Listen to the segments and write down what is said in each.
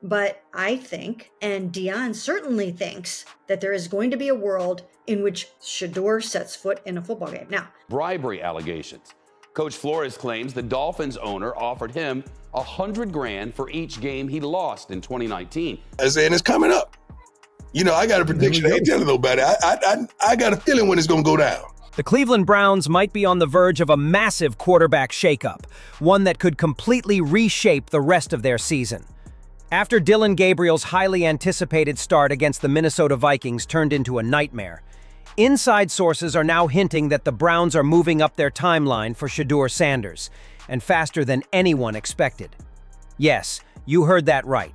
But I think, and Dion certainly thinks, that there is going to be a world in which Shedeur sets foot in a football game. Now, bribery allegations. Coach Flores claims the Dolphins owner offered him $100,000 for each game he lost in 2019. I saying it's coming up. I got a prediction. I ain't telling nobody. I got a feeling when it's going to go down. The Cleveland Browns might be on the verge of a massive quarterback shakeup, one that could completely reshape the rest of their season. After Dillon Gabriel's highly anticipated start against the Minnesota Vikings turned into a nightmare, inside sources are now hinting that the Browns are moving up their timeline for Shedeur Sanders, and faster than anyone expected. Yes, you heard that right.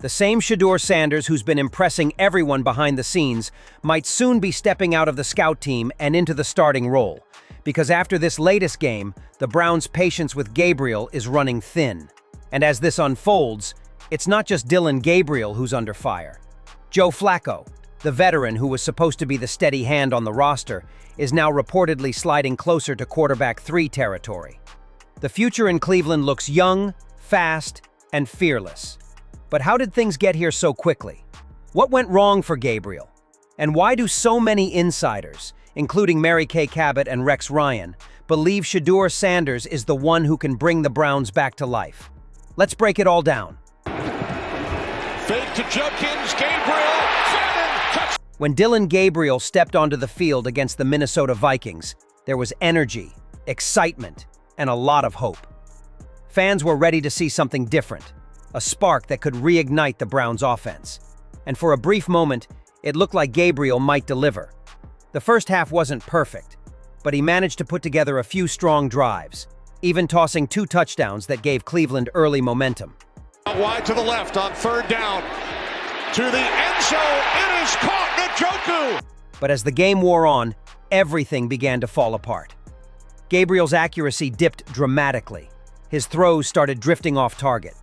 The same Shedeur Sanders who's been impressing everyone behind the scenes might soon be stepping out of the scout team and into the starting role, because after this latest game, the Browns' patience with Gabriel is running thin. And as this unfolds, it's not just Dillon Gabriel who's under fire. Joe Flacco, the veteran who was supposed to be the steady hand on the roster, is now reportedly sliding closer to quarterback 3 territory. The future in Cleveland looks young, fast, and fearless. But how did things get here so quickly? What went wrong for Gabriel? And why do so many insiders, including Marykaycabot and Rex Ryan, believe Shedeur Sanders is the one who can bring the Browns back to life? Let's break it all down. Fake to Judkins, Gabriel, 7, When Dillon Gabriel stepped onto the field against the Minnesota Vikings, there was energy, excitement, and a lot of hope. Fans were ready to see something different, a spark that could reignite the Browns' offense. And for a brief moment, it looked like Gabriel might deliver. The first half wasn't perfect, but he managed to put together a few strong drives, even tossing 2 touchdowns that gave Cleveland early momentum. wide to the left on 3rd down. To the end zone, it is caught, Njoku! But as the game wore on, everything began to fall apart. Gabriel's accuracy dipped dramatically. His throws started drifting off target.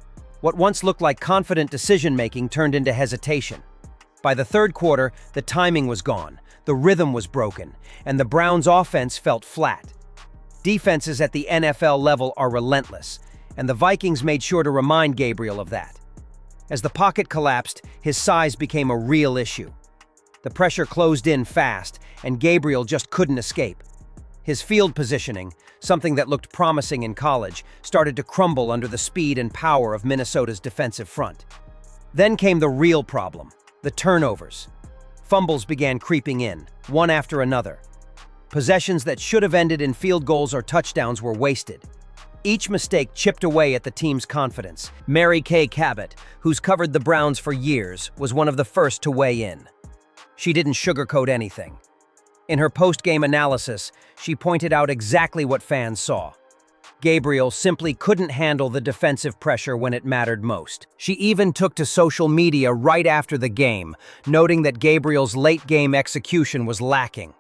What once looked like confident decision-making turned into hesitation. By the 3rd quarter, the timing was gone, the rhythm was broken, and the Browns' offense felt flat. Defenses at the NFL level are relentless, and the Vikings made sure to remind Gabriel of that. As the pocket collapsed, his size became a real issue. The pressure closed in fast, and Gabriel just couldn't escape. His field positioning, something that looked promising in college, started to crumble under the speed and power of Minnesota's defensive front. Then came the real problem, the turnovers. Fumbles began creeping in, one after another. Possessions that should have ended in field goals or touchdowns were wasted. Each mistake chipped away at the team's confidence. Marykaycabot, who's covered the Browns for years, was one of the first to weigh in. She didn't sugarcoat anything. In her post-game analysis, she pointed out exactly what fans saw. Gabriel simply couldn't handle the defensive pressure when it mattered most. She even took to social media right after the game, noting that Gabriel's late-game execution was lacking,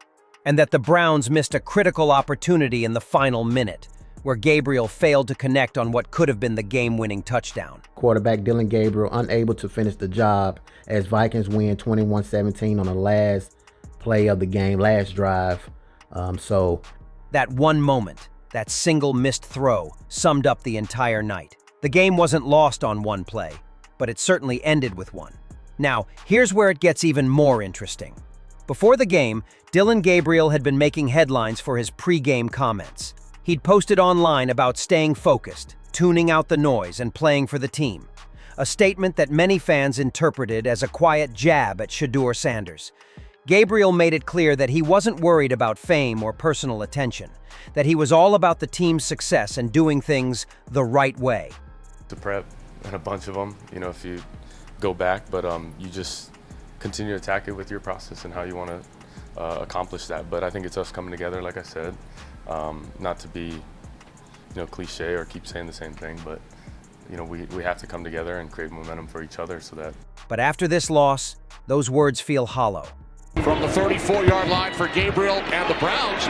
and that the Browns missed a critical opportunity in the final minute, where Gabriel failed to connect on what could have been the game-winning touchdown. Quarterback Dillon Gabriel unable to finish the job as Vikings win 21-17 on the last play of the game, last drive. That one moment, that single missed throw, summed up the entire night. The game wasn't lost on one play, but it certainly ended with one. Now, here's where it gets even more interesting. Before the game, Dillon Gabriel had been making headlines for his pre-game comments. He'd posted online about staying focused, tuning out the noise, and playing for the team. A statement that many fans interpreted as a quiet jab at Shedeur Sanders. Gabriel made it clear that he wasn't worried about fame or personal attention, that he was all about the team's success and doing things the right way. To prep and a bunch of them, if you go back, but you just continue to attack it with your process and how you want to accomplish that. But I think it's us coming together, like I said, not to be, cliche or keep saying the same thing, but we have to come together and create momentum for each other so that. But after this loss, those words feel hollow. From the 34-yard line for Gabriel, and the Browns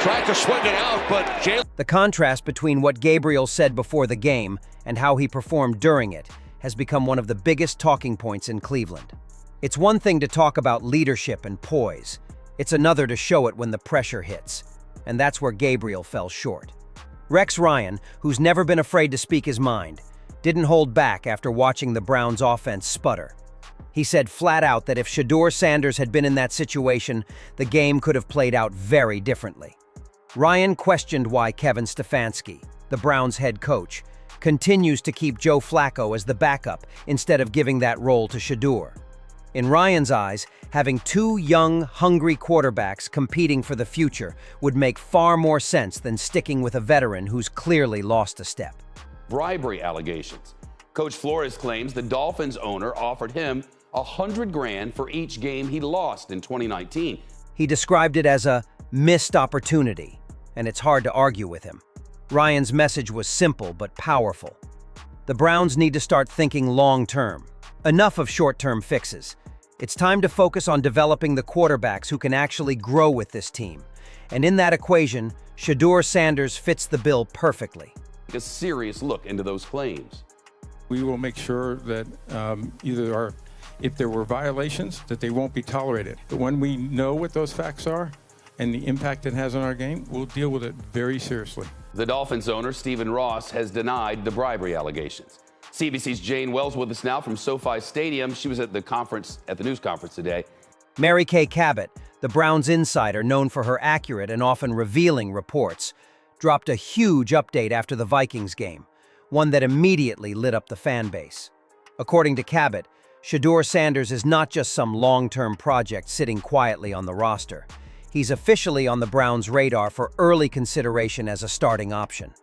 tried to swing it out, but The contrast between what Gabriel said before the game and how he performed during it has become one of the biggest talking points in Cleveland. It's one thing to talk about leadership and poise. It's another to show it when the pressure hits. And that's where Gabriel fell short. Rex Ryan, who's never been afraid to speak his mind, didn't hold back after watching the Browns' offense sputter. He said flat out that if Shedeur Sanders had been in that situation, the game could have played out very differently. Ryan questioned why Kevin Stefanski, the Browns' head coach, continues to keep Joe Flacco as the backup instead of giving that role to Shedeur. In Ryan's eyes, having two young, hungry quarterbacks competing for the future would make far more sense than sticking with a veteran who's clearly lost a step. Bribery allegations. Coach Flores claims the Dolphins owner offered him $100,000 for each game he lost in 2019. He described it as a missed opportunity, and it's hard to argue with him. Ryan's message was simple but powerful. The Browns need to start thinking long-term. Enough of short-term fixes. It's time to focus on developing the quarterbacks who can actually grow with this team. And in that equation, Shedeur Sanders fits the bill perfectly. Take a serious look into those claims. We will make sure that if there were violations, that they won't be tolerated. But when we know what those facts are and the impact it has on our game, we'll deal with it very seriously. The Dolphins owner, Stephen Ross, has denied the bribery allegations. CBC's Jane Wells with us now from SoFi Stadium. She was at the news conference today. Marykaycabot, the Browns insider known for her accurate and often revealing reports, dropped a huge update after the Vikings game, one that immediately lit up the fan base. According to Cabot, Shedeur Sanders is not just some long-term project sitting quietly on the roster. He's officially on the Browns' radar for early consideration as a starting option.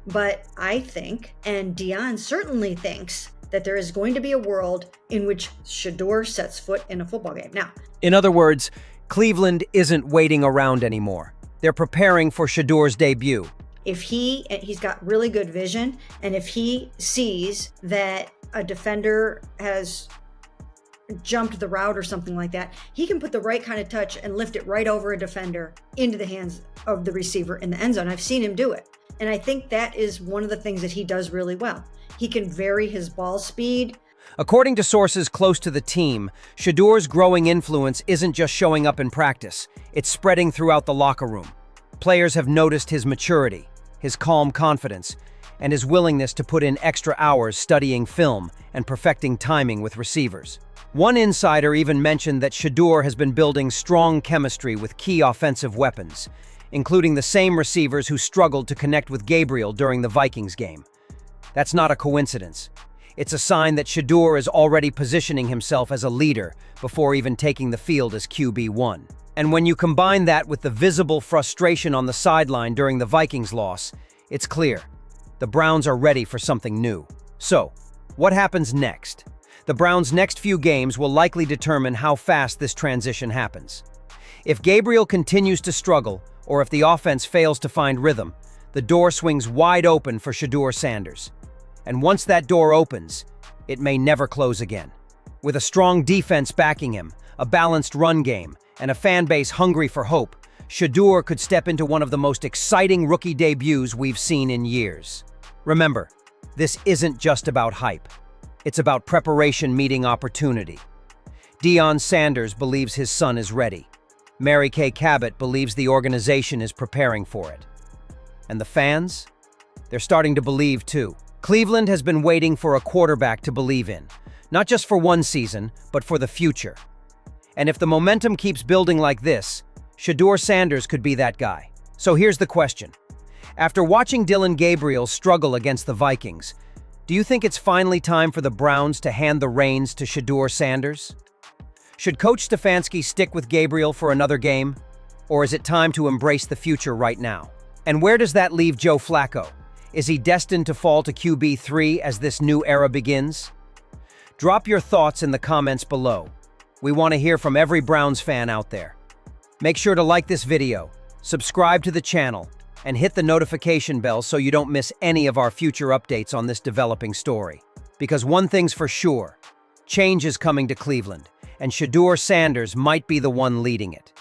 But I think, and Dion certainly thinks, that there is going to be a world in which Shedeur sets foot in a football game. Now, in other words, Cleveland isn't waiting around anymore. They're preparing for Shedeur's debut. if he's got really good vision, and if he sees that a defender has jumped the route or something like that, he can put the right kind of touch and lift it right over a defender into the hands of the receiver in the end zone. I've seen him do it. And I think that is one of the things that he does really well. He can vary his ball speed. According to sources close to the team, Shedeur's growing influence isn't just showing up in practice. It's spreading throughout the locker room. Players have noticed his maturity, his calm confidence, and his willingness to put in extra hours studying film and perfecting timing with receivers. One insider even mentioned that Shedeur has been building strong chemistry with key offensive weapons, including the same receivers who struggled to connect with Gabriel during the Vikings game. That's not a coincidence. It's a sign that Shedeur is already positioning himself as a leader before even taking the field as QB1. And when you combine that with the visible frustration on the sideline during the Vikings loss, it's clear. The Browns are ready for something new. So, what happens next? The Browns' next few games will likely determine how fast this transition happens. If Gabriel continues to struggle, or if the offense fails to find rhythm, the door swings wide open for Shedeur Sanders. And once that door opens, it may never close again. With a strong defense backing him, a balanced run game, and a fan base hungry for hope, Shedeur could step into one of the most exciting rookie debuts we've seen in years. Remember, this isn't just about hype. It's about preparation meeting opportunity. Deion Sanders believes his son is ready. Marykaycabot believes the organization is preparing for it. And the fans? They're starting to believe too. Cleveland has been waiting for a quarterback to believe in, not just for one season, but for the future. And if the momentum keeps building like this, Shedeur Sanders could be that guy. So here's the question. After watching Dillon Gabriel struggle against the Vikings, do you think it's finally time for the Browns to hand the reins to Shedeur Sanders? Should Coach Stefanski stick with Gabriel for another game? Or is it time to embrace the future right now? And where does that leave Joe Flacco? Is he destined to fall to QB3 as this new era begins? Drop your thoughts in the comments below. We want to hear from every Browns fan out there. Make sure to like this video, subscribe to the channel, and hit the notification bell so you don't miss any of our future updates on this developing story. Because one thing's for sure, change is coming to Cleveland, and Shedeur Sanders might be the one leading it.